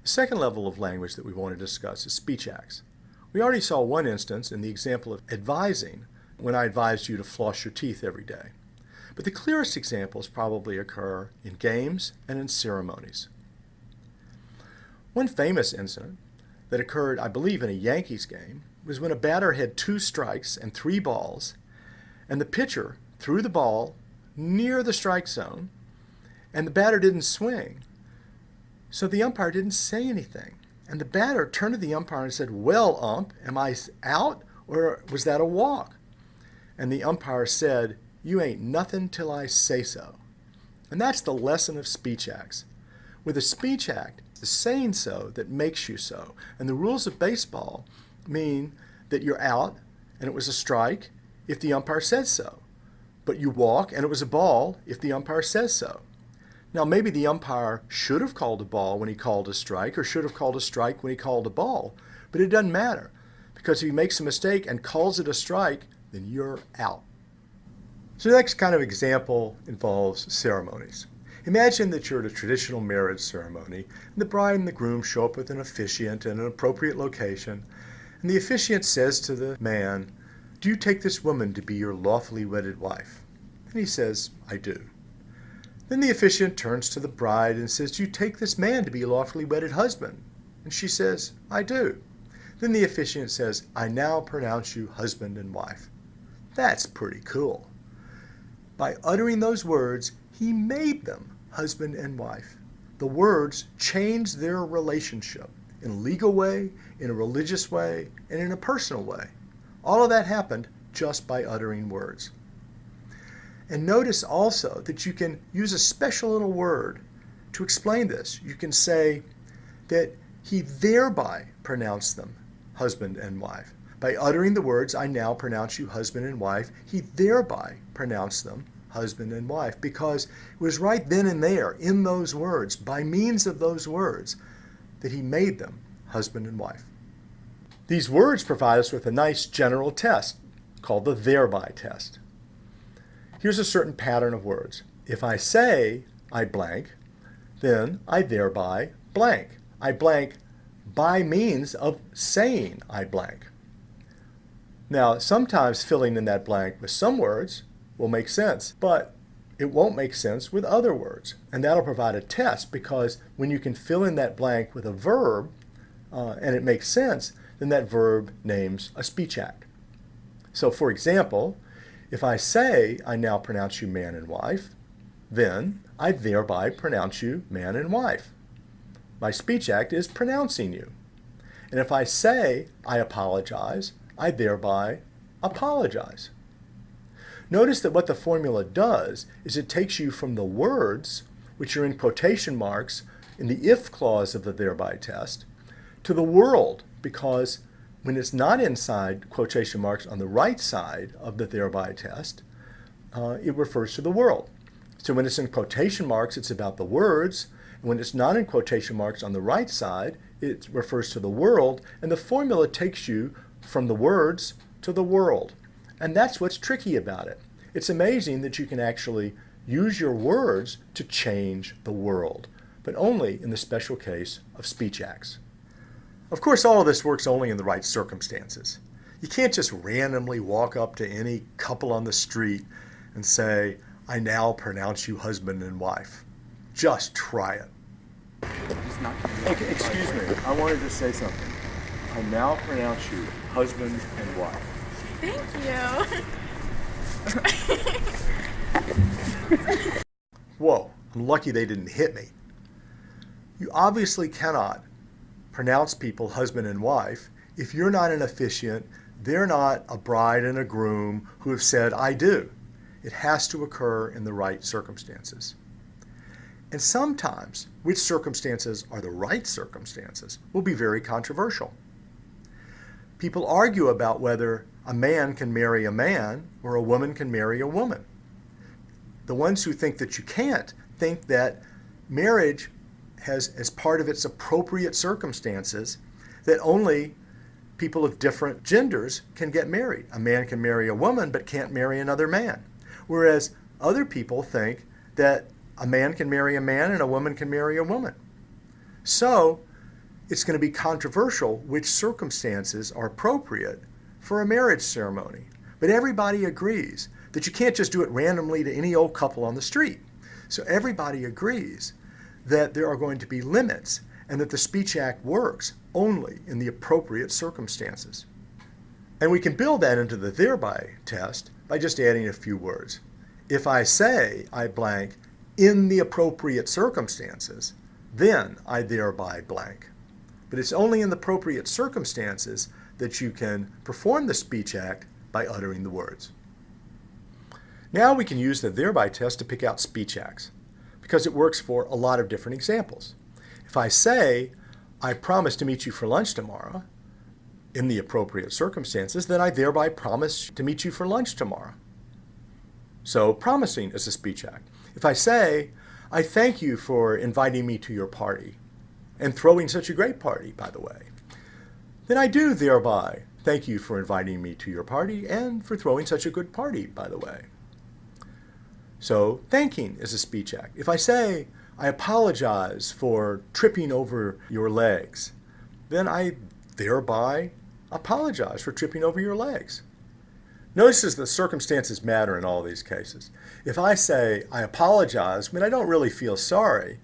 The second level of language that we want to discuss is speech acts. We already saw one instance in the example of advising, when I advised you to floss your teeth every day. But the clearest examples probably occur in games and in ceremonies. One famous incident that occurred, I believe, in a Yankees game was when a batter had 2 strikes and 3 balls, and the pitcher threw the ball near the strike zone, and the batter didn't swing. So the umpire didn't say anything. And the batter turned to the umpire and said, "Well, ump, am I out or was that a walk?" And the umpire said, "You ain't nothing till I say so." And that's the lesson of speech acts. With a speech act, it's saying so that makes you so. And the rules of baseball mean that you're out and it was a strike if the umpire says so. But you walk and it was a ball if the umpire says so. Now, maybe the umpire should have called a ball when he called a strike, or should have called a strike when he called a ball, but it doesn't matter, because if he makes a mistake and calls it a strike, then you're out. So the next kind of example involves ceremonies. Imagine that you're at a traditional marriage ceremony, and the bride and the groom show up with an officiant in an appropriate location, and the officiant says to the man, "Do you take this woman to be your lawfully wedded wife?" And he says, "I do." Then the officiant turns to the bride and says, "Do you take this man to be your lawfully wedded husband?" And she says, "I do." Then the officiant says, "I now pronounce you husband and wife." That's pretty cool. By uttering those words, he made them husband and wife. The words changed their relationship in a legal way, in a religious way, and in a personal way. All of that happened just by uttering words. And notice also that you can use a special little word to explain this. You can say that he thereby pronounced them husband and wife. By uttering the words, "I now pronounce you husband and wife," he thereby pronounced them husband and wife, because it was right then and there, in those words, by means of those words, that he made them husband and wife. These words provide us with a nice general test called the thereby test. Here's a certain pattern of words. If I say I blank, then I thereby blank. I blank by means of saying I blank. Now, sometimes filling in that blank with some words will make sense, but it won't make sense with other words. And that'll provide a test, because when you can fill in that blank with a verb and it makes sense, then that verb names a speech act. So, for example, if I say I now pronounce you man and wife, then I thereby pronounce you man and wife. My speech act is pronouncing you. And if I say I apologize, I thereby apologize. Notice that what the formula does is it takes you from the words, which are in quotation marks in the if clause of the thereby test, to the world, because when it's not inside quotation marks on the right side of the thereby test, it refers to the world. So when it's in quotation marks, it's about the words. And when it's not in quotation marks on the right side, it refers to the world. And the formula takes you from the words to the world. And that's what's tricky about it. It's amazing that you can actually use your words to change the world, but only in the special case of speech acts. Of course, all of this works only in the right circumstances. You can't just randomly walk up to any couple on the street and say, "I now pronounce you husband and wife." Just try it. Okay, excuse me, I wanted to say something. I now pronounce you husband and wife. Thank you. Whoa, I'm lucky they didn't hit me. You obviously cannot pronounce people husband and wife if you're not an officiant, they're not a bride and a groom who have said, "I do." It has to occur in the right circumstances. And sometimes, which circumstances are the right circumstances will be very controversial. People argue about whether a man can marry a man or a woman can marry a woman. The ones who think that you can't think that marriage has, as part of its appropriate circumstances, that only people of different genders can get married. A man can marry a woman but can't marry another man. Whereas other people think that a man can marry a man and a woman can marry a woman. So it's going to be controversial which circumstances are appropriate for a marriage ceremony. But everybody agrees that you can't just do it randomly to any old couple on the street. So everybody agrees that there are going to be limits and that the Speech Act works only in the appropriate circumstances. And we can build that into the thereby test by just adding a few words. If I say I blank in the appropriate circumstances, then I thereby blank. But it's only in the appropriate circumstances that you can perform the Speech Act by uttering the words. Now we can use the thereby test to pick out speech acts because it works for a lot of different examples. If I say, I promise to meet you for lunch tomorrow, in the appropriate circumstances, then I thereby promise to meet you for lunch tomorrow. So promising is a speech act. If I say, I thank you for inviting me to your party, and throwing such a great party, by the way, then I do thereby thank you for inviting me to your party and for throwing such a good party, by the way. So thanking is a speech act. If I say, I apologize for tripping over your legs, then I thereby apologize for tripping over your legs. Notice that the circumstances matter in all these cases. If I say, I apologize when I don't really feel sorry,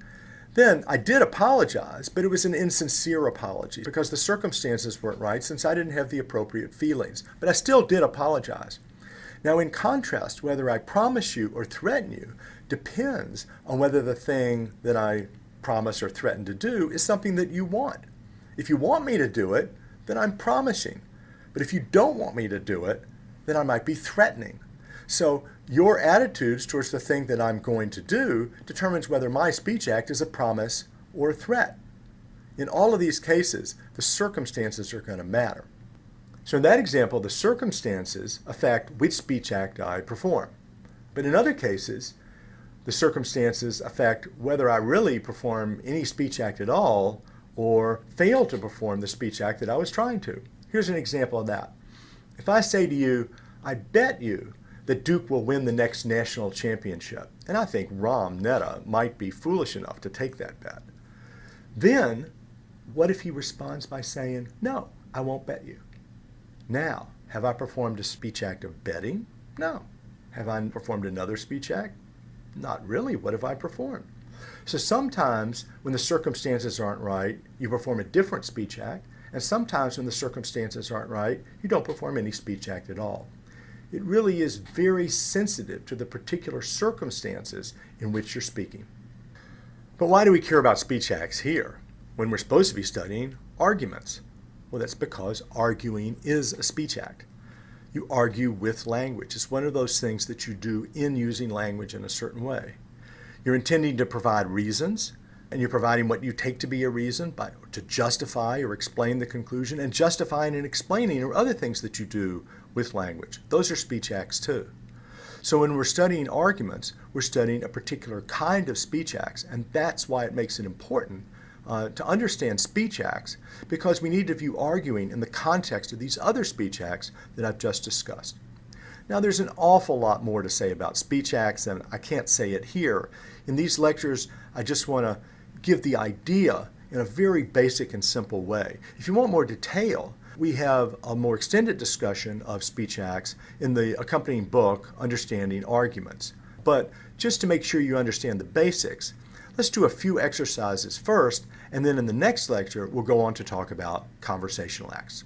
then I did apologize, but it was an insincere apology because the circumstances weren't right since I didn't have the appropriate feelings. But I still did apologize. Now, in contrast, whether I promise you or threaten you depends on whether the thing that I promise or threaten to do is something that you want. If you want me to do it, then I'm promising. But if you don't want me to do it, then I might be threatening. So your attitudes towards the thing that I'm going to do determines whether my speech act is a promise or a threat. In all of these cases, the circumstances are going to matter. So in that example, the circumstances affect which speech act I perform. But in other cases, the circumstances affect whether I really perform any speech act at all or fail to perform the speech act that I was trying to. Here's an example of that. If I say to you, I bet you that Duke will win the next national championship, and I think Ram Netta might be foolish enough to take that bet, then what if he responds by saying, no, I won't bet you? Now, have I performed a speech act of betting? No. Have I performed another speech act? Not really. What have I performed? So sometimes when the circumstances aren't right, you perform a different speech act, and sometimes when the circumstances aren't right, you don't perform any speech act at all. It really is very sensitive to the particular circumstances in which you're speaking. But why do we care about speech acts here when we're supposed to be studying arguments? Well, that's because arguing is a speech act. You argue with language. It's one of those things that you do in using language in a certain way. You're intending to provide reasons, and you're providing what you take to be a reason to justify or explain the conclusion, and justifying and explaining are other things that you do with language. Those are speech acts too. So when we're studying arguments, we're studying a particular kind of speech acts, and that's why it makes it important to understand speech acts, because we need to view arguing in the context of these other speech acts that I've just discussed. Now, there's an awful lot more to say about speech acts, and I can't say it here. In these lectures, I just want to give the idea in a very basic and simple way. If you want more detail, we have a more extended discussion of speech acts in the accompanying book, Understanding Arguments. But just to make sure you understand the basics, let's do a few exercises first, and then in the next lecture, we'll go on to talk about conversational acts.